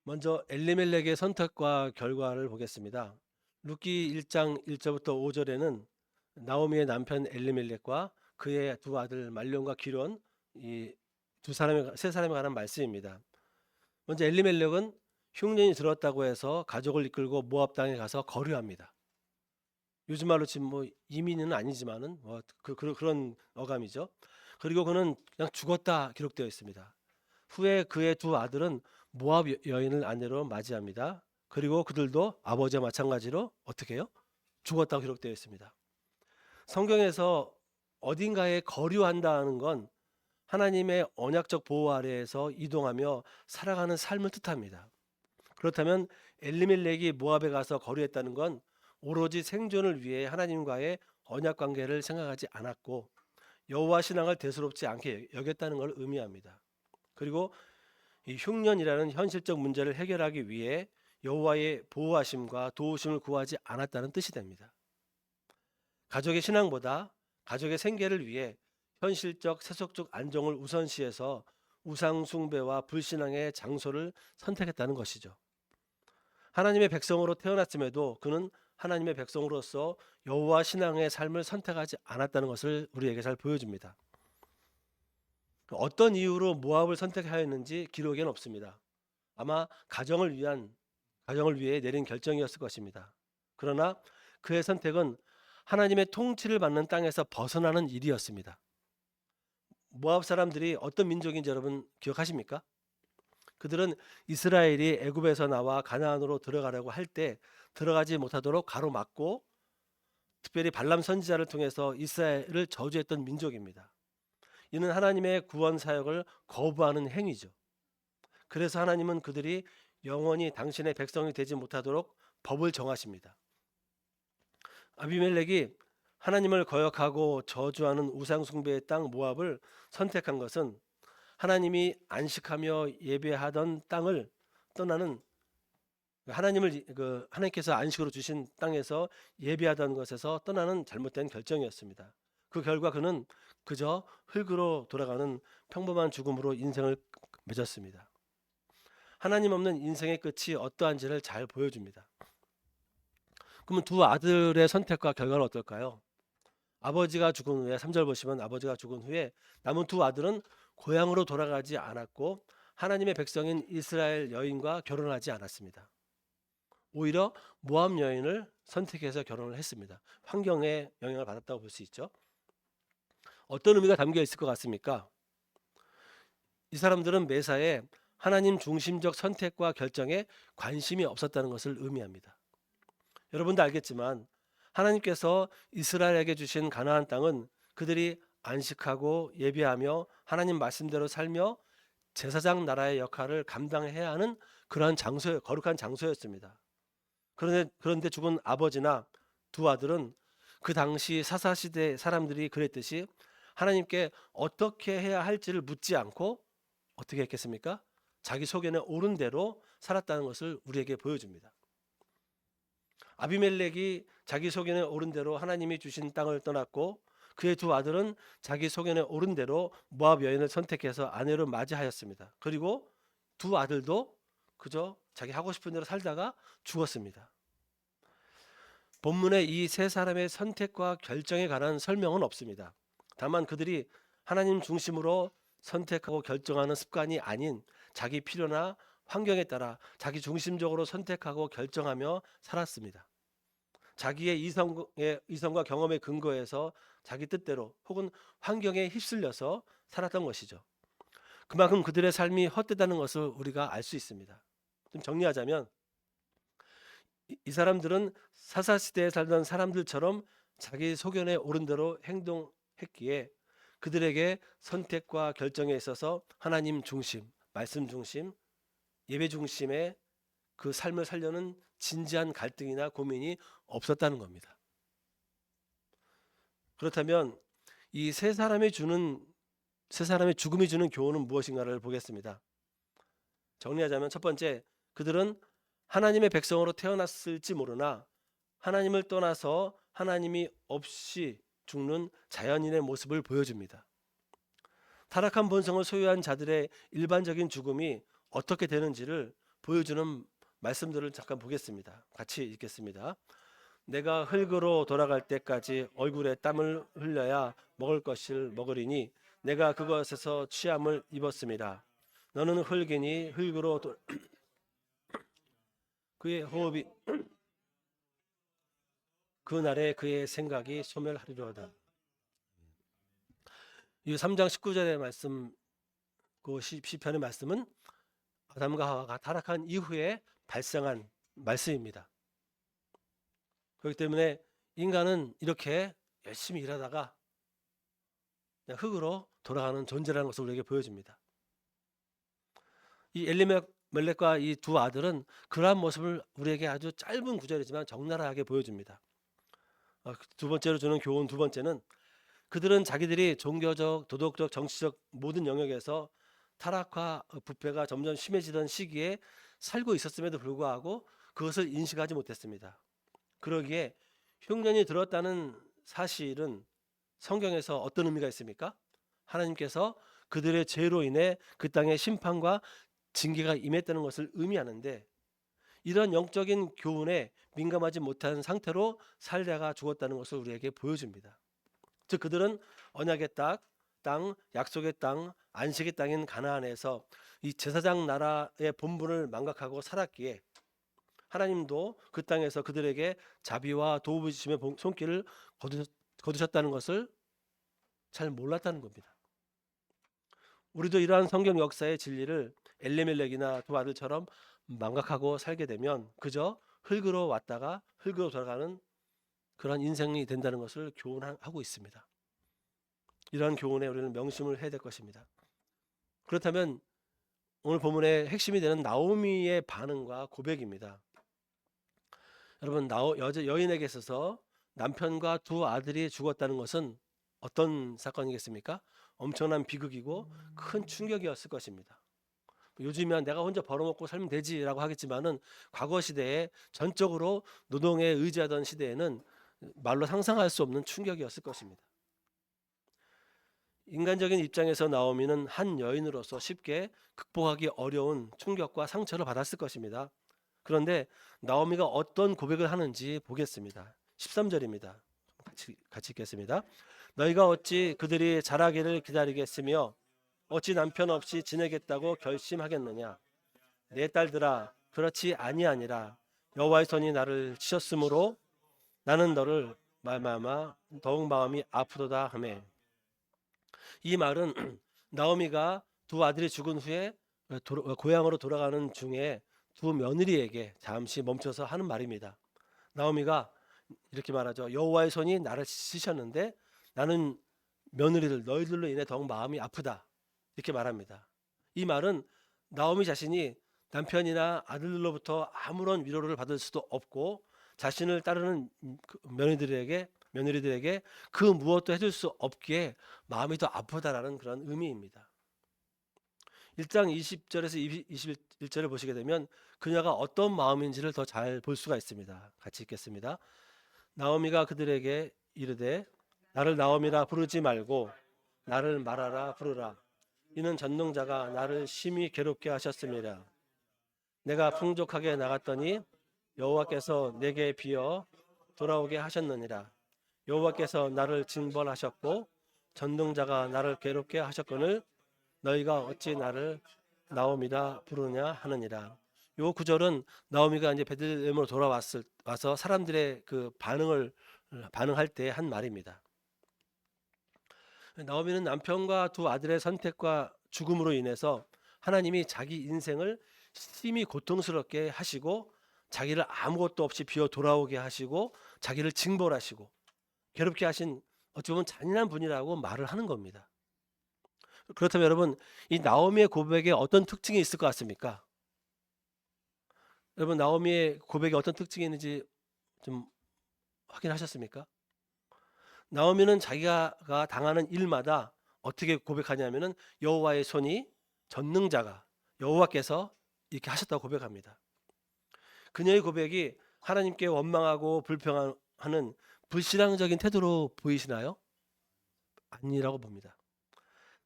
먼저 엘리멜렉의 선택과 결과를 보겠습니다. 룻기 1장 1절부터 5절에는 나오미의 남편 엘리멜렉과 그의 두 아들 말론과 기론 이 세 사람에 관한 말씀입니다. 먼저 엘리멜렉은 흉년이 들었다고 해서 가족을 이끌고 모압 땅에 가서 거류합니다. 요즘 말로 치면 뭐 이민은 아니지만은 그런 어감이죠. 그리고 그는 그냥 죽었다 기록되어 있습니다. 후에 그의 두 아들은 모압 여인을 아내로 맞이합니다. 그리고 그들도 아버지와 마찬가지로 어떻게 해요? 죽었다고 기록되어 있습니다. 성경에서 어딘가에 거류한다는 건 하나님의 언약적 보호 아래에서 이동하며 살아가는 삶을 뜻합니다. 그렇다면 엘리멜렉이 모압에 가서 거류했다는 건 오로지 생존을 위해 하나님과의 언약 관계를 생각하지 않았고 여호와 신앙을 대수롭지 않게 여겼다는 걸 의미합니다. 그리고 이 흉년이라는 현실적 문제를 해결하기 위해 여호와의 보호하심과 도우심을 구하지 않았다는 뜻이 됩니다. 가족의 신앙보다 가족의 생계를 위해 현실적 세속적 안정을 우선시해서 우상 숭배와 불신앙의 장소를 선택했다는 것이죠. 하나님의 백성으로 태어났음에도 그는 하나님의 백성으로서 여호와 신앙의 삶을 선택하지 않았다는 것을 우리에게 잘 보여줍니다. 어떤 이유로 모압을 선택하였는지 기록에는 없습니다. 아마 가정을 위해 내린 결정이었을 것입니다. 그러나 그의 선택은 하나님의 통치를 받는 땅에서 벗어나는 일이었습니다. 모압 사람들이 어떤 민족인지 여러분 기억하십니까? 그들은 이스라엘이 애굽에서 나와 가나안으로 들어가려고 할 때 들어가지 못하도록 가로막고 특별히 발람 선지자를 통해서 이스라엘을 저주했던 민족입니다. 이는 하나님의 구원 사역을 거부하는 행위죠. 그래서 하나님은 그들이 영원히 당신의 백성이 되지 못하도록 법을 정하십니다. 아비멜렉이 하나님을 거역하고 저주하는 우상 숭배의 땅 모압을 선택한 것은 하나님이 안식하며 예배하던 땅을 떠나는 하나님께서 안식으로 주신 땅에서 예배하던 것에서 떠나는 잘못된 결정이었습니다. 그 결과 그는 그저 흙으로 돌아가는 평범한 죽음으로 인생을 맺었습니다. 하나님 없는 인생의 끝이 어떠한지를 잘 보여줍니다. 그러면 두 아들의 선택과 결과는 어떨까요? 아버지가 죽은 후에 3절 보시면 아버지가 죽은 후에 남은 두 아들은 고향으로 돌아가지 않았고 하나님의 백성인 이스라엘 여인과 결혼하지 않았습니다. 오히려 모압 여인을 선택해서 결혼을 했습니다. 환경에 영향을 받았다고 볼 수 있죠. 어떤 의미가 담겨 있을 것 같습니까? 이 사람들은 매사에 하나님 중심적 선택과 결정에 관심이 없었다는 것을 의미합니다. 여러분도 알겠지만 하나님께서 이스라엘에게 주신 가나안 땅은 그들이 안식하고 예배하며 하나님 말씀대로 살며 제사장 나라의 역할을 감당해야 하는 그러한 거룩한 장소였습니다. 그런데 죽은 아버지나 두 아들은 그 당시 사사시대 사람들이 그랬듯이 하나님께 어떻게 해야 할지를 묻지 않고 어떻게 했겠습니까? 자기 소견에 옳은 대로 살았다는 것을 우리에게 보여줍니다. 아비멜렉이 자기 소견에 옳은 대로 하나님이 주신 땅을 떠났고 그의 두 아들은 자기 소견에 옳은 대로 모압 여인을 선택해서 아내로 맞이하였습니다. 그리고 두 아들도 그저 자기 하고 싶은 대로 살다가 죽었습니다. 본문에 이 세 사람의 선택과 결정에 관한 설명은 없습니다. 다만 그들이 하나님 중심으로 선택하고 결정하는 습관이 아닌 자기 필요나 환경에 따라 자기 중심적으로 선택하고 결정하며 살았습니다. 자기의 이성과 경험에 근거해서 자기 뜻대로 혹은 환경에 휩쓸려서 살았던 것이죠. 그만큼 그들의 삶이 헛되다는 것을 우리가 알 수 있습니다. 좀 정리하자면 이 사람들은 사사시대에 살던 사람들처럼 자기 소견에 옳은 대로 행동했기에 그들에게 선택과 결정에 있어서 하나님 중심, 말씀 중심, 예배 중심의 그 삶을 살려는 진지한 갈등이나 고민이 없었다는 겁니다. 그렇다면 이 세 사람의 죽음이 주는 교훈은 무엇인가를 보겠습니다. 정리하자면 첫 번째, 그들은 하나님의 백성으로 태어났을지 모르나 하나님을 떠나서 하나님이 없이 죽는 자연인의 모습을 보여줍니다. 타락한 본성을 소유한 자들의 일반적인 죽음이 어떻게 되는지를 보여주는 말씀들을 잠깐 보겠습니다. 같이 읽겠습니다. 내가 흙으로 돌아갈 때까지 얼굴에 땀을 흘려야 먹을 것을 먹으리니 내가 그것에서 취함을 입었습니다. 너는 흙이니 흙으로 그의 호흡이 그날에 그의 생각이 소멸하리로다. 이 3장 19절의 말씀, 그 시편의 말씀은 아담과 하와가 타락한 이후에 발생한 말씀입니다. 그렇기 때문에 인간은 이렇게 열심히 일하다가 그냥 흙으로 돌아가는 존재라는 것을 우리에게 보여줍니다. 이 엘리멜렉과 이 두 아들은 그러한 모습을 우리에게 아주 짧은 구절이지만 적나라하게 보여줍니다. 두 번째로 주는 교훈, 두 번째는 그들은 자기들이 종교적, 도덕적, 정치적 모든 영역에서 타락과 부패가 점점 심해지던 시기에 살고 있었음에도 불구하고 그것을 인식하지 못했습니다. 그러기에 흉년이 들었다는 사실은 성경에서 어떤 의미가 있습니까? 하나님께서 그들의 죄로 인해 그 땅에 심판과 징계가 임했다는 것을 의미하는데, 이런 영적인 교훈에 민감하지 못한 상태로 살다가 죽었다는 것을 우리에게 보여줍니다. 즉 그들은 언약의 땅, 약속의 땅, 안식의 땅인 가나안에서 이 제사장 나라의 본분을 망각하고 살았기에 하나님도 그 땅에서 그들에게 자비와 도우심의 손길을 거두셨다는 것을 잘 몰랐다는 겁니다. 우리도 이러한 성경 역사의 진리를 엘리멜렉이나 두 아들처럼 망각하고 살게 되면 그저 흙으로 왔다가 흙으로 돌아가는 그런 인생이 된다는 것을 교훈하고 있습니다. 이러한 교훈에 우리는 명심을 해야 될 것입니다. 그렇다면 오늘 본문의 핵심이 되는 나오미의 반응과 고백입니다. 여러분, 여인에게 있어서 남편과 두 아들이 죽었다는 것은 어떤 사건이겠습니까? 엄청난 비극이고 큰 충격이었을 것입니다. 요즘이면 내가 혼자 벌어먹고 살면 되지라고 하겠지만은 과거 시대에 전적으로 노동에 의지하던 시대에는 말로 상상할 수 없는 충격이었을 것입니다. 인간적인 입장에서 나오미는 한 여인으로서 쉽게 극복하기 어려운 충격과 상처를 받았을 것입니다. 그런데 나오미가 어떤 고백을 하는지 보겠습니다. 13절입니다. 같이 읽겠습니다. 너희가 어찌 그들이 자라기를 기다리겠으며 어찌 남편 없이 지내겠다고 결심하겠느냐. 내 딸들아, 그렇지 아니하니라. 여호와의 손이 나를 치셨으므로 나는 너를 말마마 더욱 마음이 아프도다 하매. 이 말은 나오미가 두 아들이 죽은 후에 고향으로 돌아가는 중에 두 며느리에게 잠시 멈춰서 하는 말입니다. 나오미가 이렇게 말하죠. 여호와의 손이 나를 치셨는데 나는 며느리들 너희들로 인해 더욱 마음이 아프다. 이렇게 말합니다. 이 말은 나오미 자신이 남편이나 아들들로부터 아무런 위로를 받을 수도 없고 자신을 따르는 며느리들에게 그 무엇도 해줄 수 없기에 마음이 더 아프다라는 그런 의미입니다. 1장 20절에서 21절을 보시게 되면 그녀가 어떤 마음인지를 더 잘 볼 수가 있습니다. 같이 읽겠습니다. 나오미가 그들에게 이르되 나를 나오미라 부르지 말고 나를 마라라 부르라. 이는 전능자가 나를 심히 괴롭게 하셨습니다. 내가 풍족하게 나갔더니 여호와께서 내게 비어 돌아오게 하셨느니라. 여호와께서 나를 징벌하셨고 전능자가 나를 괴롭게 하셨거늘 너희가 어찌 나를 나오미라 부르냐 하느니라. 요 구절은 나오미가 이제 베들레헴으로 와서 사람들의 그 반응할 때 한 말입니다. 나오미는 남편과 두 아들의 선택과 죽음으로 인해서 하나님이 자기 인생을 심히 고통스럽게 하시고 자기를 아무것도 없이 비어 돌아오게 하시고 자기를 징벌하시고 괴롭게 하신 어찌 보면 잔인한 분이라고 말을 하는 겁니다. 그렇다면 여러분, 이 나오미의 고백에 어떤 특징이 있을 것 같습니까? 여러분, 나오미의 고백에 어떤 특징이 있는지 좀 확인하셨습니까? 나오미는 자기가 당하는 일마다 어떻게 고백하냐면은 여호와의 손이 전능자가 여호와께서 이렇게 하셨다고 고백합니다. 그녀의 고백이 하나님께 원망하고 불평하는 불신앙적인 태도로 보이시나요? 아니라고 봅니다.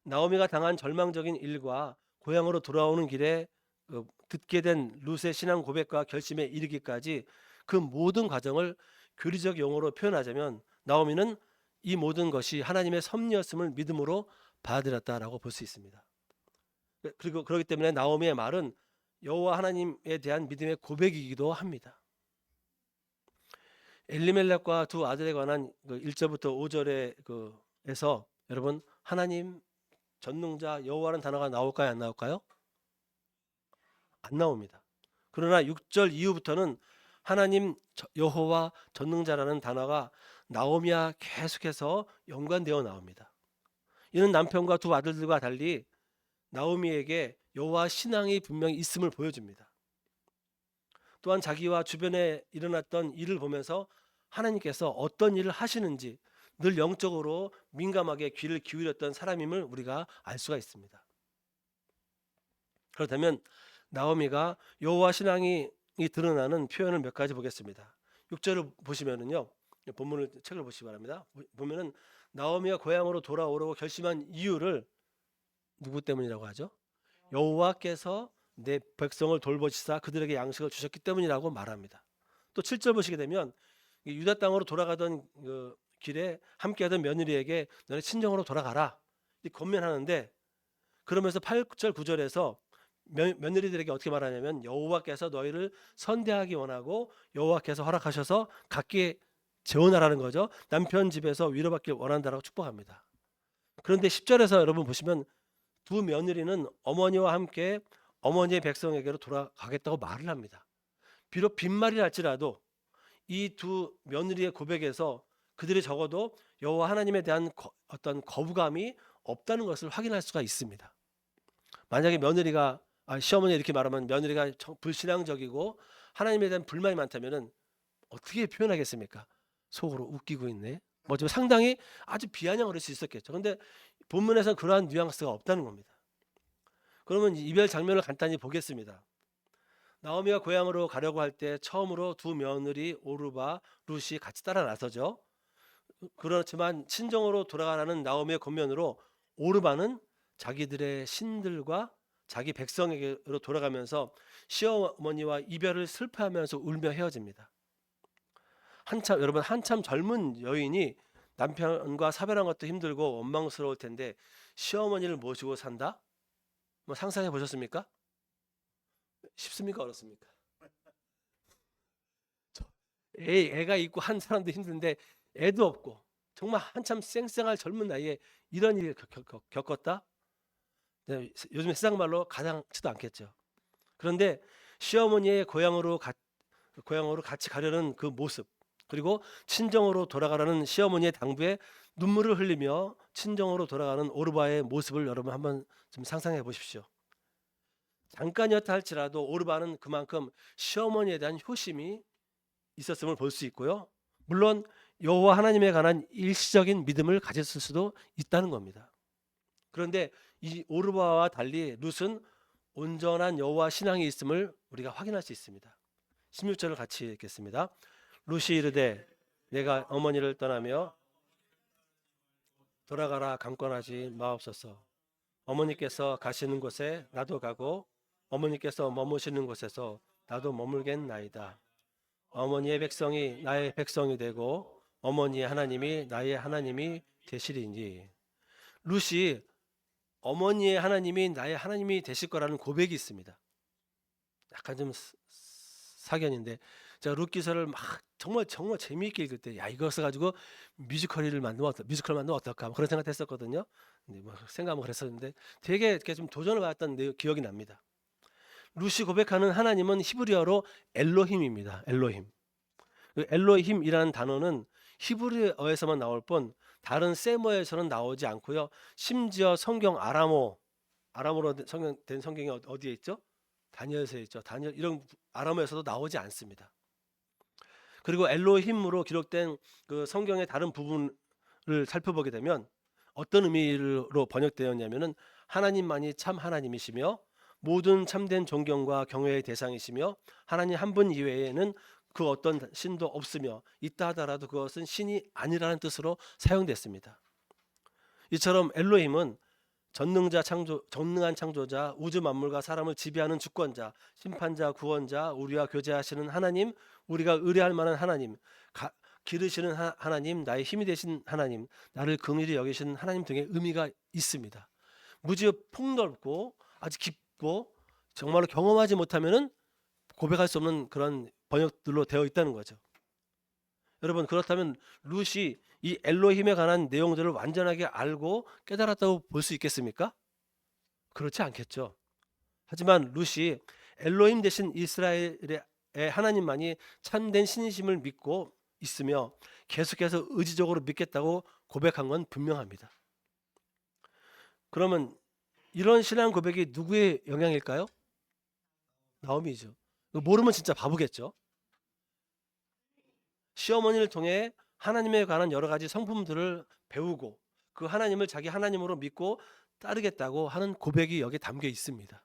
나오미가 당한 절망적인 일과 고향으로 돌아오는 길에 듣게 된 룻의 신앙 고백과 결심에 이르기까지 그 모든 과정을 교리적 용어로 표현하자면 나오미는 이 모든 것이 하나님의 섭리였음을 믿음으로 받아들였다라고 볼 수 있습니다. 그리고 그렇기 때문에 나오미의 말은 여호와 하나님에 대한 믿음의 고백이기도 합니다. 엘리멜렉과 두 아들에 관한 1절부터 5절에 에서 여러분 하나님, 전능자, 여호와라는 단어가 나올까요, 안 나올까요? 안 나옵니다. 그러나 6절 이후부터는 하나님, 여호와, 전능자라는 단어가 나오미와 계속해서 연관되어 나옵니다. 이는 남편과 두 아들들과 달리 나오미에게 여호와 신앙이 분명히 있음을 보여줍니다. 또한 자기와 주변에 일어났던 일을 보면서 하나님께서 어떤 일을 하시는지 늘 영적으로 민감하게 귀를 기울였던 사람임을 우리가 알 수가 있습니다. 그렇다면 나오미가 여호와 신앙이 드러나는 표현을 몇 가지 보겠습니다. 6절을 보시면은요. 본문을 책을 보시기 바랍니다. 보면은 나오미가 고향으로 돌아오려고 결심한 이유를 누구 때문이라고 하죠? 여호와께서 내 백성을 돌보시사 그들에게 양식을 주셨기 때문이라고 말합니다. 또 7절 보시게 되면 유다 땅으로 돌아가던 길에 함께하던 며느리에게 너네 친정으로 돌아가라 권면하는데, 그러면서 8절 9절에서 며느리들에게 어떻게 말하냐면 여호와께서 너희를 선대하기 원하고 여호와께서 허락하셔서 각기 재혼하라는 거죠. 남편 집에서 위로받길 원한다라고 축복합니다. 그런데 10절에서 여러분 보시면 두 며느리는 어머니와 함께 어머니의 백성에게로 돌아가겠다고 말을 합니다. 비록 빈말이라 할지라도 이 두 며느리의 고백에서 그들이 적어도 여호와 하나님에 대한 어떤 거부감이 없다는 것을 확인할 수가 있습니다. 만약에 며느리가 시어머니 이렇게 말하면 며느리가 불신앙적이고 하나님에 대한 불만이 많다면은 어떻게 표현하겠습니까? 속으로 웃기고 있네. 뭐 좀 상당히 아주 비아냥거릴 수 있었겠죠. 근데 본문에서는 그러한 뉘앙스가 없다는 겁니다. 그러면 이별 장면을 간단히 보겠습니다. 나오미가 고향으로 가려고 할 때 처음으로 두 며느리 오르바, 룻이 같이 따라 나서죠. 그렇지만 친정으로 돌아가라는 나오미의 권면으로 오르바는 자기들의 신들과 자기 백성에게로 돌아가면서 시어머니와 이별을 슬퍼하면서 울며 헤어집니다. 한참 젊은 여인이 남편과 사별한 것도 힘들고 원망스러울 텐데 시어머니를 모시고 산다? 뭐 상상해 보셨습니까? 쉽습니까? 어렵습니까? 애가 있고 한 사람도 힘든데 애도 없고 정말 한참 쌩쌩할 젊은 나이에 이런 일을 겪었다? 네, 요즘 세상 말로 가당치도 않겠죠. 그런데 시어머니의 고향으로 같이 가려는 그 모습, 그리고 친정으로 돌아가라는 시어머니의 당부에 눈물을 흘리며 친정으로 돌아가는 오르바의 모습을 여러분 한번 좀 상상해 보십시오. 잠깐이었다 할지라도 오르바는 그만큼 시어머니에 대한 효심이 있었음을 볼 수 있고요. 물론 여호와 하나님에 관한 일시적인 믿음을 가졌을 수도 있다는 겁니다. 그런데 이 오르바와 달리 룻은 온전한 여호와 신앙이 있음을 우리가 확인할 수 있습니다. 16절을 같이 읽겠습니다. 룻이 이르되 내가 어머니를 떠나며 돌아가라 강권하지 마옵소서. 어머니께서 가시는 곳에 나도 가고 어머니께서 머무시는 곳에서 나도 머물겠나이다. 어머니의 백성이 나의 백성이 되고 어머니의 하나님이 나의 하나님이 되시리니. 룻이 어머니의 하나님이 나의 하나님이 되실 거라는 고백이 있습니다. 약간 좀 사견인데 제가 룻 기서를 막 정말 재미있게 읽을 때 이것을 가지고 뮤지컬을 만들면 어떨까 그런 생각했었거든요. 뭐 생각은 그랬었는데 되게 이렇게 좀 도전을 받았던 기억이 납니다. 룻이 고백하는 하나님은 히브리어로 엘로힘입니다. 엘로힘. 엘로힘이라는 단어는 히브리어에서만 나올 뿐 다른 세모에서는 나오지 않고요. 심지어 성경 아람어로 된 성경이 어디에 있죠? 다니엘서에 있죠. 다니엘 이런 아람어에서도 나오지 않습니다. 그리고 엘로힘으로 기록된 그 성경의 다른 부분을 살펴보게 되면 어떤 의미로 번역되었냐면은 하나님만이 참 하나님이시며 모든 참된 존경과 경외의 대상이시며 하나님 한 분 이외에는 그 어떤 신도 없으며 있다 하더라도 그것은 신이 아니라는 뜻으로 사용됐습니다. 이처럼 엘로힘은 전능한 창조자, 우주 만물과 사람을 지배하는 주권자, 심판자, 구원자, 우리와 교제하시는 하나님, 우리가 의뢰할 만한 하나님, 기르시는 하나님, 나의 힘이 되신 하나님, 나를 긍휼히 여기시는 하나님 등의 의미가 있습니다. 무지 폭넓고 아주 깊고 정말로 경험하지 못하면은 고백할 수 없는 그런 번역들로 되어 있다는 거죠. 여러분, 그렇다면 룻이 이 엘로힘에 관한 내용들을 완전하게 알고 깨달았다고 볼 수 있겠습니까? 그렇지 않겠죠. 하지만 룻이 엘로힘 대신 이스라엘의 하나님만이 참된 신이심을 믿고 있으며 계속해서 의지적으로 믿겠다고 고백한 건 분명합니다. 그러면 이런 신앙 고백이 누구의 영향일까요? 나오미죠. 모르면 진짜 바보겠죠. 시어머니를 통해 하나님에 관한 여러 가지 성품들을 배우고 그 하나님을 자기 하나님으로 믿고 따르겠다고 하는 고백이 여기에 담겨 있습니다.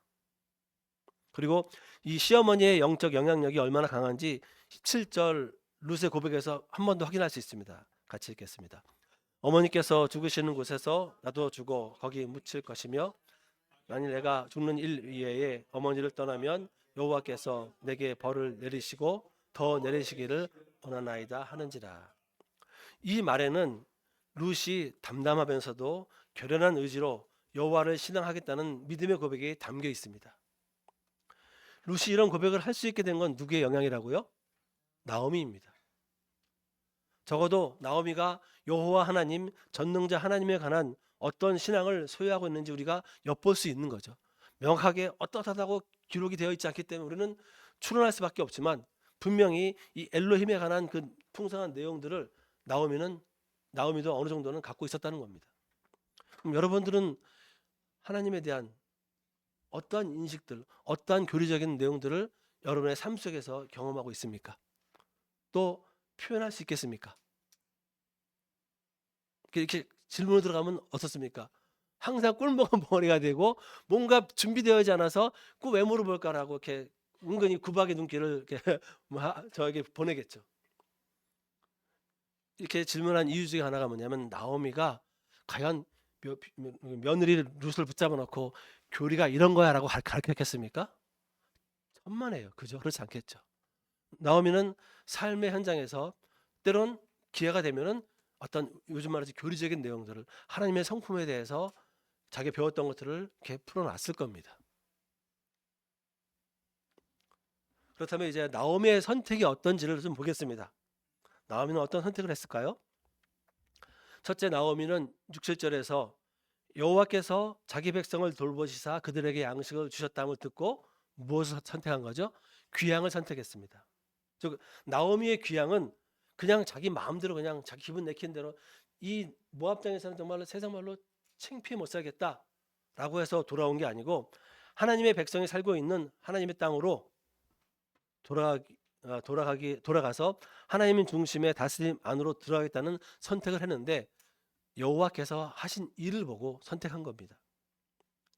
그리고 이 시어머니의 영적 영향력이 얼마나 강한지 17절 룻의 고백에서 한 번 더 확인할 수 있습니다. 같이 읽겠습니다. 어머니께서 죽으시는 곳에서 나도 죽어 거기 묻힐 것이며 만일 내가 죽는 일 이외에 어머니를 떠나면 여호와께서 내게 벌을 내리시고 더 내리시기를 원하나이다 하는지라. 이 말에는 룻이 담담하면서도 결연한 의지로 여호와를 신앙하겠다는 믿음의 고백이 담겨 있습니다. 룻이 이런 고백을 할 수 있게 된 건 누구의 영향이라고요? 나오미입니다. 적어도 나오미가 여호와 하나님, 전능자 하나님에 관한 어떤 신앙을 소유하고 있는지 우리가 엿볼 수 있는 거죠. 명확하게 어떻다고 기록이 되어 있지 않기 때문에 우리는 추론할 수밖에 없지만 분명히 이 엘로힘에 관한 그 풍성한 내용들을 나오미도 어느 정도는 갖고 있었다는 겁니다. 그럼 여러분들은 하나님에 대한 어떠한 인식들, 어떠한 교리적인 내용들을 여러분의 삶 속에서 경험하고 있습니까? 또 표현할 수 있겠습니까? 이렇게 질문을 들어가면 어떻습니까? 항상 꿀먹은 벙어리가 되고 뭔가 준비되어 있지 않아서 왜 물어볼까라고 이렇게 은근히 구박의 눈길을 이렇게 저에게 보내겠죠. 이렇게 질문한 이유 중에 하나가 뭐냐면 나오미가 과연 며느리 룻을 붙잡아 놓고 교리가 이런 거야라고 가르쳤겠습니까? 천만에요. 그죠? 그렇지 않겠죠. 나오미는 삶의 현장에서 때론 기회가 되면은 어떤 요즘 말하지 교리적인 내용들을 하나님의 성품에 대해서 자기 배웠던 것들을 이렇게 풀어놨을 겁니다. 그렇다면 이제 나오미의 선택이 어떤지를 좀 보겠습니다. 나오미는 어떤 선택을 했을까요? 첫째, 나오미는 6, 7절에서 여호와께서 자기 백성을 돌보시사 그들에게 양식을 주셨다함을 듣고 무엇을 선택한 거죠? 귀향을 선택했습니다. 즉 나오미의 귀향은 그냥 자기 마음대로 그냥 자기 기분 내키는 대로 이 모압 땅에서는 정말로 세상 말로 창피해 못 살겠다라고 해서 돌아온 게 아니고 하나님의 백성이 살고 있는 하나님의 땅으로 돌아가서 하나님의 중심의 다스림 안으로 들어가겠다는 선택을 했는데 여호와께서 하신 일을 보고 선택한 겁니다.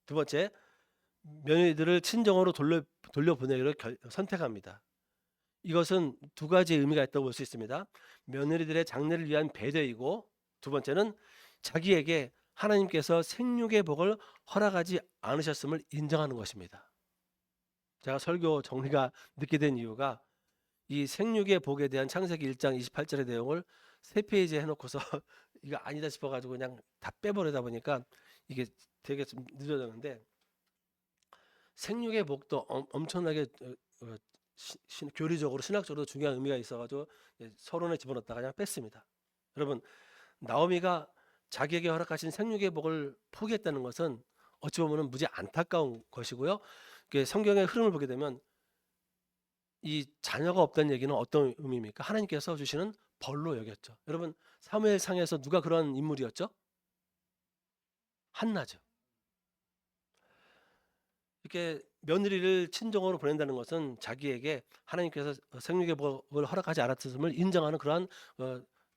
두 번째, 며느리들을 친정으로 돌려보내기를 선택합니다. 이것은 두 가지 의미가 있다고 볼 수 있습니다. 며느리들의 장래를 위한 배려이고 두 번째는 자기에게 하나님께서 생육의 복을 허락하지 않으셨음을 인정하는 것입니다. 제가 설교 정리가 늦게 된 이유가 이 생육의 복에 대한 창세기 1장 28절의 내용을 3페이지에 해놓고서 이거 아니다 싶어가지고 그냥 다 빼버리다 보니까 이게 되게 좀 늦어졌는데 생육의 복도 엄청나게 교리적으로 신학적으로 중요한 의미가 있어가지고 서론에 집어넣었다가 그냥 뺐습니다. 여러분, 나오미가 자기에게 허락하신 생육의 복을 포기했다는 것은 어찌 보면 무지 안타까운 것이고요. 성경의 흐름을 보게 되면 이 자녀가 없다는 얘기는 어떤 의미입니까? 하나님께서 주시는 벌로 여겼죠. 여러분, 사무엘상에서 누가 그런 인물이었죠? 한나죠. 이렇게 며느리를 친정으로 보낸다는 것은 자기에게 하나님께서 생육의 복을 허락하지 않았음을 인정하는 그러한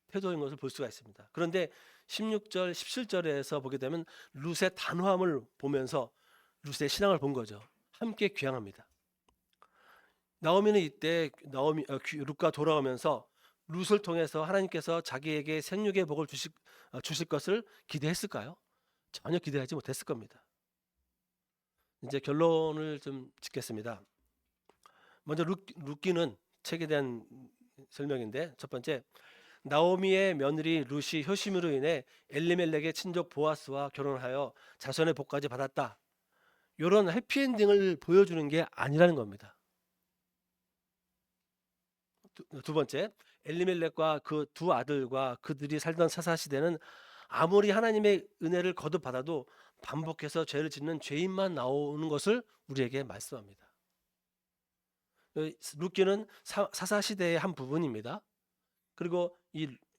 태도인 것을 볼 수가 있습니다. 그런데 16절, 17절에서 보게 되면 룻의 단호함을 보면서 룻의 신앙을 본 거죠. 함께 귀향합니다. 나오미는 이때 룻과 돌아오면서 룻을 통해서 하나님께서 자기에게 생육의 복을 주실 것을 기대했을까요? 전혀 기대하지 못했을 겁니다. 이제 결론을 좀 짓겠습니다. 먼저 룻기는 책에 대한 설명인데, 첫 번째, 나오미의 며느리 룻이 효심으로 인해 엘리멜렉의 친족 보아스와 결혼하여 자손의 복까지 받았다. 이런 해피엔딩을 보여주는 게 아니라는 겁니다. 두 번째, 엘리멜렉과 그 두 아들과 그들이 살던 사사시대는 아무리 하나님의 은혜를 거듭받아도 반복해서 죄를 짓는 죄인만 나오는 것을 우리에게 말씀합니다. 룻기는 사사시대의 한 부분입니다. 그리고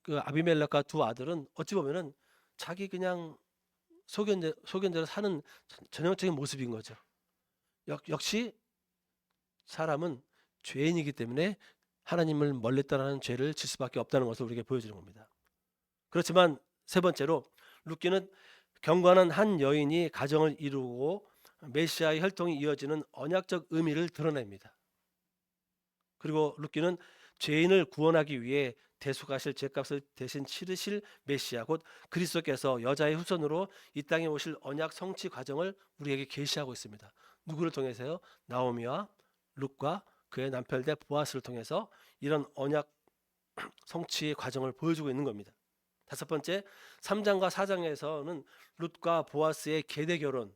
그 아비멜렉과 두 아들은 어찌 보면은 자기 그냥 소견대로 사는 전형적인 모습인 거죠. 역시 사람은 죄인이기 때문에 하나님을 멀리 떠나는 죄를 질 수밖에 없다는 것을 우리에게 보여주는 겁니다. 그렇지만 세 번째로 룻기는 경건한 한 여인이 가정을 이루고 메시아의 혈통이 이어지는 언약적 의미를 드러냅니다. 그리고 룻기는 죄인을 구원하기 위해 대속하실 죄값을 대신 치르실 메시아 곧 그리스도께서 여자의 후손으로 이 땅에 오실 언약 성취 과정을 우리에게 계시하고 있습니다. 누구를 통해서요? 나오미와 룻과 그의 남편들 보아스를 통해서 이런 언약 성취의 과정을 보여주고 있는 겁니다. 다섯 번째, 3장과 4장에서는 룻과 보아스의 계대 결혼,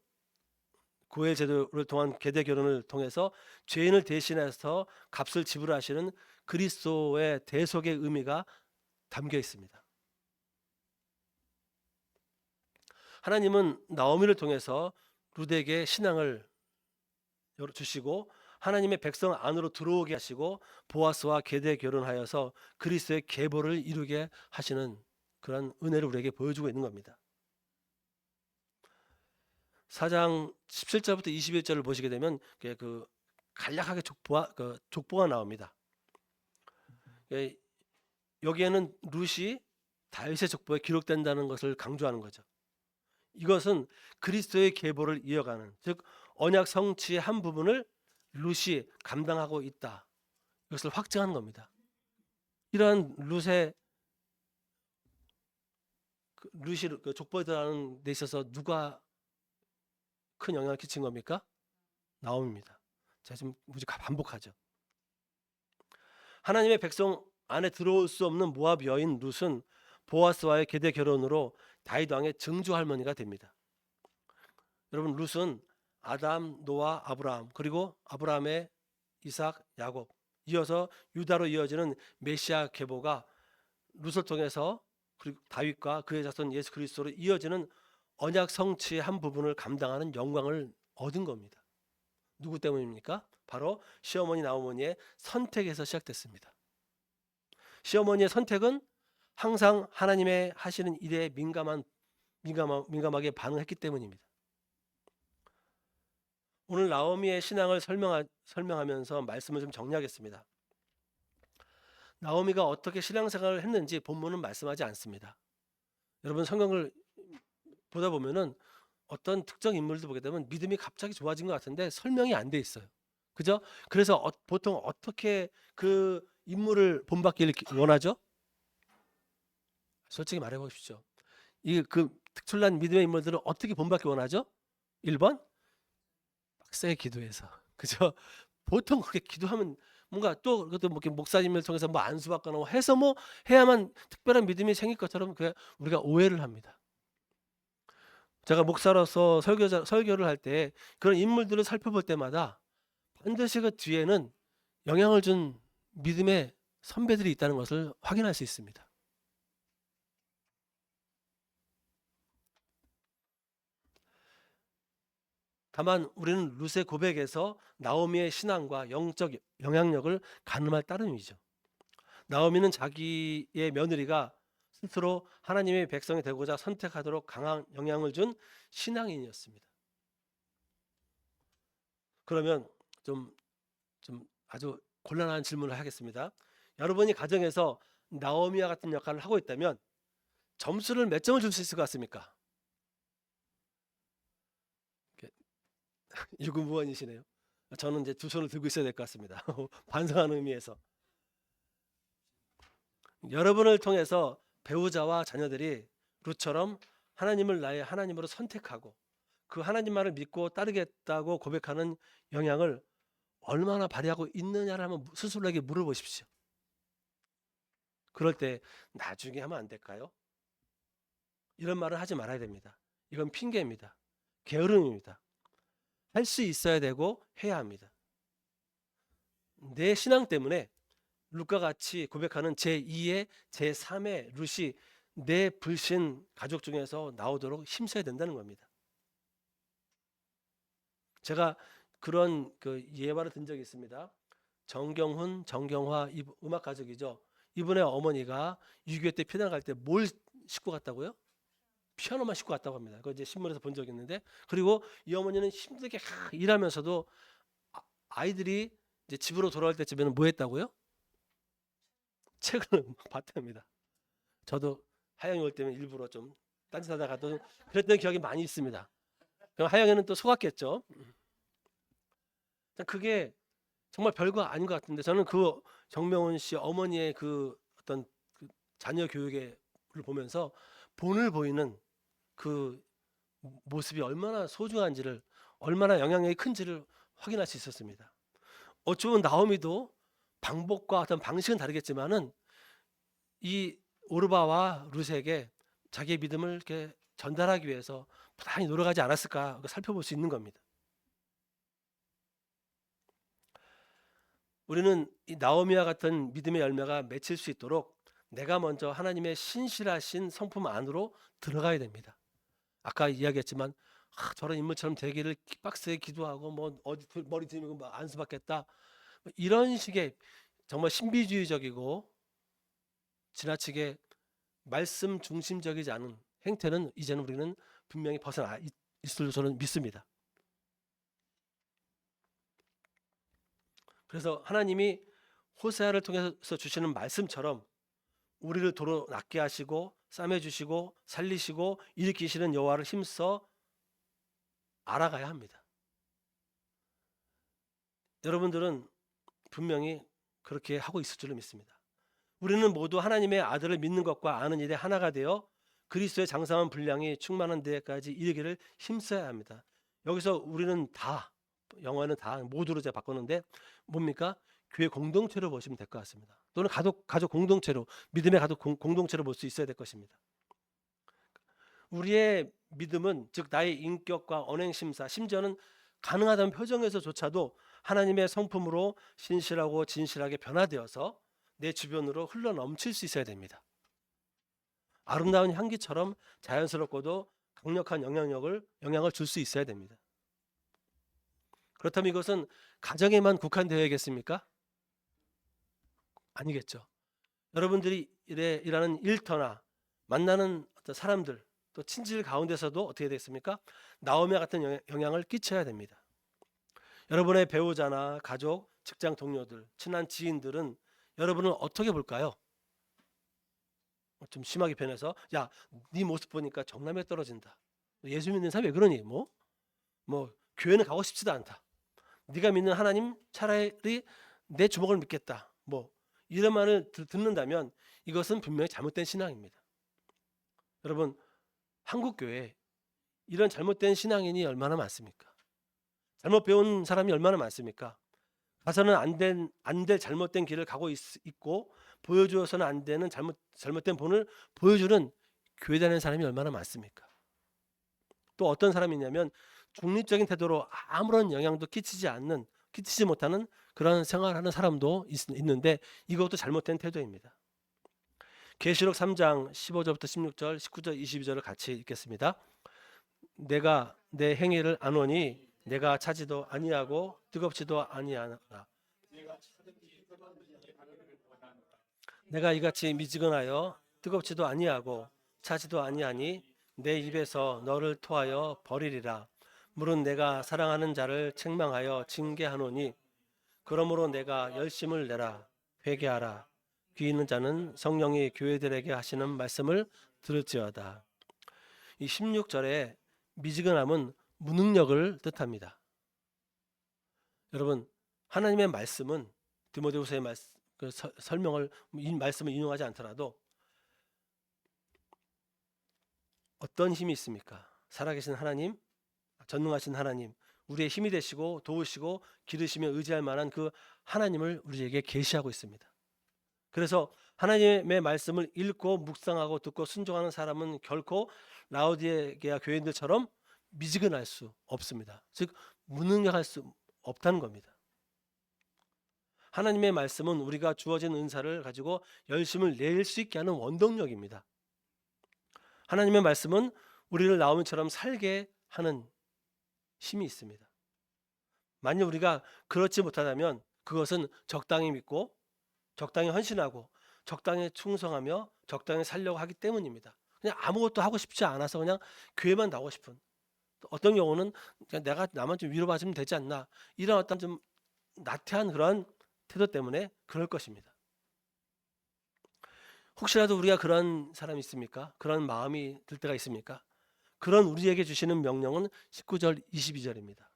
고엘 제도를 통한 계대 결혼을 통해서 죄인을 대신해서 값을 지불하시는 그리스도의 대속의 의미가 담겨 있습니다. 하나님은 나오미를 통해서 룻에게 신앙을 주시고 하나님의 백성 안으로 들어오게 하시고 보아스와 계대 결혼하여서 그리스도의 계보를 이루게 하시는 그런 은혜를 우리에게 보여주고 있는 겁니다. 4장 17절부터 21절을 보시게 되면 그 간략하게 족보가 나옵니다. 여기에는 룻이 다윗의 족보에 기록된다는 것을 강조하는 거죠. 이것은 그리스도의 계보를 이어가는, 즉 언약 성취의 한 부분을 룻이 감당하고 있다. 이것을 확증하는 겁니다. 이러한 룻이 족보에 들어가는 데 있어서 누가 큰 영향을 끼친 겁니까? 나오미입니다. 제가 지금 반복하죠. 하나님의 백성 안에 들어올 수 없는 모압 여인 룻은 보아스와의 계대 결혼으로 다윗 왕의 증조 할머니가 됩니다. 여러분, 룻은 아담, 노아, 아브라함, 그리고 아브라함의 이삭, 야곱, 이어서 유다로 이어지는 메시아 계보가 룻을 통해서 그리고 다윗과 그의 자손 예수 그리스도로 이어지는 언약 성취의 한 부분을 감당하는 영광을 얻은 겁니다. 누구 때문입니까? 바로 시어머니 나오미의 선택에서 시작됐습니다. 시어머니의 선택은 항상 하나님의 하시는 일에 민감하게 반응했기 때문입니다. 오늘 나오미의 신앙을 설명하면서 말씀을 좀 정리하겠습니다. 나오미가 어떻게 신앙생활을 했는지 본문은 말씀하지 않습니다. 여러분, 성경을 보다 보면은 어떤 특정 인물들 보게 되면 믿음이 갑자기 좋아진 것 같은데 설명이 안 돼 있어요. 그죠? 그래서 보통 어떻게 그 인물을 본받기를 원하죠? 솔직히 말해 보십시오. 그 특출난 믿음의 인물들을 어떻게 본받기 원하죠? 1번 빡세게 기도해서. 그죠? 보통 그렇게 기도하면 뭔가 또 그것도 뭐 목사님을 통해서 뭐 안수받거나 해서 뭐 해야만 특별한 믿음이 생길 것처럼 우리가 오해를 합니다. 제가 목사로서 설교를 할 때 그런 인물들을 살펴볼 때마다 반드시 그 뒤에는 영향을 준 믿음의 선배들이 있다는 것을 확인할 수 있습니다. 다만 우리는 룻의 고백에서 나오미의 신앙과 영적 영향력을 가늠할 따름이죠. 나오미는 자기의 며느리가 스스로 하나님의 백성이 되고자 선택하도록 강한 영향을 준 신앙인이었습니다. 그러면 좀 아주 곤란한 질문을 하겠습니다. 여러분이 가정에서 나오미와 같은 역할을 하고 있다면 점수를 몇 점을 줄 수 있을 것 같습니까? 유구무원이시네요. 저는 이제 두 손을 들고 있어야 될 것 같습니다. 반성하는 의미에서. 여러분을 통해서 배우자와 자녀들이 룻처럼 하나님을 나의 하나님으로 선택하고 그 하나님 말을 믿고 따르겠다고 고백하는 영향을 얼마나 발휘하고 있느냐를 한번 스스로에게 물어보십시오. 그럴 때 나중에 하면 안 될까요? 이런 말을 하지 말아야 됩니다. 이건 핑계입니다. 게으름입니다. 할 수 있어야 되고 해야 합니다. 내 신앙 때문에 룻과 같이 고백하는 제2의 제3의 룻이 내 불신 가족 중에서 나오도록 힘써야 된다는 겁니다. 제가 그런 그 예화를 든 적이 있습니다. 정경훈, 정경화 음악 가족이죠. 이분의 어머니가 6.25 때 피난 갈 때 뭘 싣고 갔다고요? 피아노만 싣고 갔다고 합니다. 그거 이제 신문에서 본 적이 있는데, 그리고 이 어머니는 힘들게 일하면서도 아이들이 이제 집으로 돌아올 때쯤에는 뭐 했다고요? 책을 봤답니다. 저도 하영이 올 때면 일부러 좀 딴짓하다가도 그랬던 기억이 많이 있습니다. 그럼 하영이는 또 속았겠죠. 그게 정말 별거 아닌 것 같은데, 저는 그 정명훈 씨 어머니의 그 어떤 그 자녀 교육을 보면서 본을 보이는 그 모습이 얼마나 소중한지를, 얼마나 영향력이 큰지를 확인할 수 있었습니다. 어쩌면 나오미도 방법과 어떤 방식은 다르겠지만은 이 오르바와 룻에게 자기의 믿음을 이렇게 전달하기 위해서 부단히 노력하지 않았을까 살펴볼 수 있는 겁니다. 우리는 이 나오미와 같은 믿음의 열매가 맺힐 수 있도록 내가 먼저 하나님의 신실하신 성품 안으로 들어가야 됩니다. 아까 이야기했지만 저런 인물처럼 되기를 빡세게 기도하고 뭐 어디 머리 들고 뭐 안수받겠다, 이런 식의 정말 신비주의적이고 지나치게 말씀 중심적이지 않은 행태는 이제는 우리는 분명히 벗어나 있을 저는 믿습니다. 그래서 하나님이 호세아를 통해서 주시는 말씀처럼 우리를 도로 낫게 하시고 싸매 주시고 살리시고 일으키시는 여호와를 힘써 알아가야 합니다. 여러분들은 분명히 그렇게 하고 있을 줄로 믿습니다. 우리는 모두 하나님의 아들을 믿는 것과 아는 일에 하나가 되어 그리스도의 장성한 분량이 충만한 데까지 이르기를 힘써야 합니다. 여기서 우리는 다, 영어는 다 모두로 제가 바꿨는데 뭡니까? 교회 공동체로 보시면 될 것 같습니다. 또는 가족 공동체로, 믿음의 가족 공동체로 볼 수 있어야 될 것입니다. 우리의 믿음은, 즉 나의 인격과 언행 심사, 심지어는 가능하다면 표정에서조차도 하나님의 성품으로 신실하고 진실하게 변화되어서 내 주변으로 흘러 넘칠 수 있어야 됩니다. 아름다운 향기처럼 자연스럽고도 강력한 영향을 줄 수 있어야 됩니다. 그렇다면 이것은 가정에만 국한되어야겠습니까? 아니겠죠. 여러분들이 일하는 일터나 만나는 어떤 사람들, 또 친질 가운데서도 어떻게 됐습니까? 나오미와 같은 영향을 끼쳐야 됩니다. 여러분의 배우자나 가족, 직장 동료들, 친한 지인들은 여러분을 어떻게 볼까요? 좀 심하게 변해서, 야, 네 모습 보니까 정남에 떨어진다. 예수 믿는 사람이 왜 그러니? 뭐 교회는 가고 싶지도 않다. 네가 믿는 하나님 차라리 내 주먹을 믿겠다. 이런 말을 듣는다면 이것은 분명히 잘못된 신앙입니다. 여러분, 한국 교회에 이런 잘못된 신앙인이 얼마나 많습니까? 잘못 배운 사람이 얼마나 많습니까? 가서는 안 될 잘못된 길을 가고 있고 보여주어서는 안 되는 잘못된 본을 보여주는 교회 다니는 사람이 얼마나 많습니까? 또 어떤 사람이 있냐면 중립적인 태도로 아무런 영향도 끼치지 못하는 그런 생활하는 사람도 있는데 이것도 잘못된 태도입니다. 계시록 3장 15절부터 16절, 19절, 22절을 같이 읽겠습니다. 내가 내 행위를 아노니 내가 차지도 아니하고 뜨겁지도 아니하나 내가 이같이 미지근하여 뜨겁지도 아니하고 차지도 아니하니 내 입에서 너를 토하여 버리리라. 물은 내가 사랑하는 자를 책망하여 징계하노니 그러므로 내가 열심을 내라. 회개하라. 귀 있는 자는 성령이 교회들에게 하시는 말씀을 들을지어다. 이 16절에 미지근함은 무능력을 뜻합니다. 여러분, 하나님의 말씀은 디모데후서의 설명을 이 말씀을 인용하지 않더라도 어떤 힘이 있습니까? 살아계신 하나님, 전능하신 하나님, 우리의 힘이 되시고 도우시고 기르시며 의지할 만한 그 하나님을 우리에게 계시하고 있습니다. 그래서 하나님의 말씀을 읽고 묵상하고 듣고 순종하는 사람은 결코 라오디게아 교인들처럼 미지근할 수 없습니다. 즉 무능력할 수 없다는 겁니다. 하나님의 말씀은 우리가 주어진 은사를 가지고 열심을 낼 수 있게 하는 원동력입니다. 하나님의 말씀은 우리를 나오미처럼 살게 하는 힘이 있습니다. 만약 우리가 그렇지 못하다면 그것은 적당히 믿고 적당히 헌신하고 적당히 충성하며 적당히 살려고 하기 때문입니다. 그냥 아무것도 하고 싶지 않아서 그냥 교회만 나오고 싶은, 어떤 경우는 그냥 내가 나만 좀 위로받으면 되지 않나, 이런 어떤 좀 나태한 그런 태도 때문에 그럴 것입니다. 혹시라도 우리가 그런 사람이 있습니까? 그런 마음이 들 때가 있습니까? 그런 우리에게 주시는 명령은 19절 22절입니다.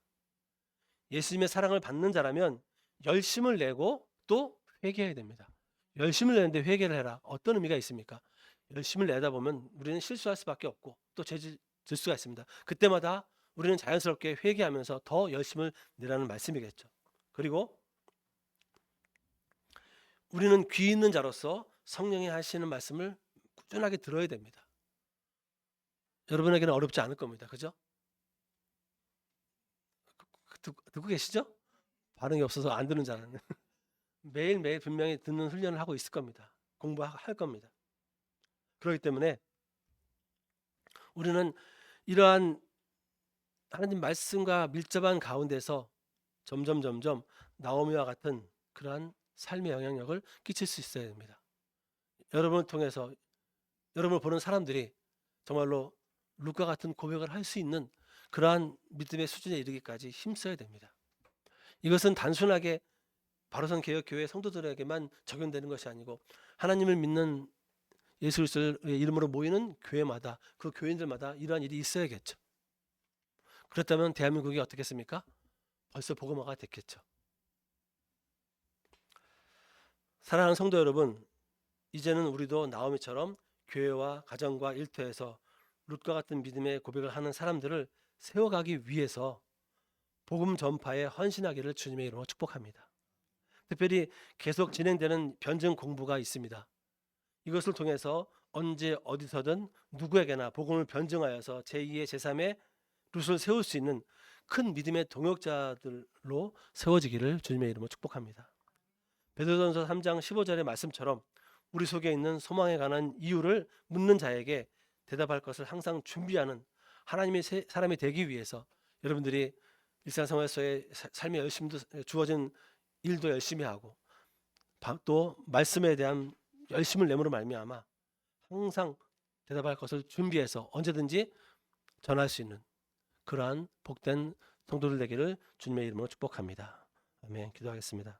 예수님의 사랑을 받는 자라면 열심을 내고 또 회개해야 됩니다. 열심을 내는데 회개를 해라. 어떤 의미가 있습니까? 열심을 내다 보면 우리는 실수할 수밖에 없고 또 죄질 수가 있습니다. 그때마다 우리는 자연스럽게 회개하면서 더 열심을 내라는 말씀이겠죠. 그리고 우리는 귀 있는 자로서 성령이 하시는 말씀을 꾸준하게 들어야 됩니다. 여러분에게는 어렵지 않을 겁니다. 그죠? 듣고 계시죠? 반응이 없어서 안 듣는 줄 알았네. 매일매일 분명히 듣는 훈련을 하고 있을 겁니다. 공부할 겁니다. 그렇기 때문에 우리는 이러한 하나님 말씀과 밀접한 가운데서 점점 나오미와 같은 그러한 삶의 영향력을 끼칠 수 있어야 됩니다. 여러분을 통해서 여러분을 보는 사람들이 정말로 룻과 같은 고백을 할 수 있는 그러한 믿음의 수준에 이르기까지 힘써야 됩니다. 이것은 단순하게 바로선 개혁교회 성도들에게만 적용되는 것이 아니고 하나님을 믿는 예수 그리스도의 이름으로 모이는 교회마다, 그 교인들마다 이러한 일이 있어야겠죠. 그렇다면 대한민국이 어떻겠습니까? 벌써 복음화가 됐겠죠. 사랑하는 성도 여러분, 이제는 우리도 나오미처럼 교회와 가정과 일터에서 룻과 같은 믿음의 고백을 하는 사람들을 세워가기 위해서 복음 전파에 헌신하기를 주님의 이름으로 축복합니다. 특별히 계속 진행되는 변증 공부가 있습니다. 이것을 통해서 언제 어디서든 누구에게나 복음을 변증하여서 제2의 제3의 룻을 세울 수 있는 큰 믿음의 동역자들로 세워지기를 주님의 이름으로 축복합니다. 베드로전서 3장 15절의 말씀처럼 우리 속에 있는 소망에 관한 이유를 묻는 자에게 대답할 것을 항상 준비하는 하나님의 사람이 되기 위해서 여러분들이 일상생활에서의 삶의 열심도 주어진 일도 열심히 하고 또 말씀에 대한 열심을 내므로 말미암아 항상 대답할 것을 준비해서 언제든지 전할 수 있는 그러한 복된 성도들 되기를 주님의 이름으로 축복합니다. 아멘. 기도하겠습니다.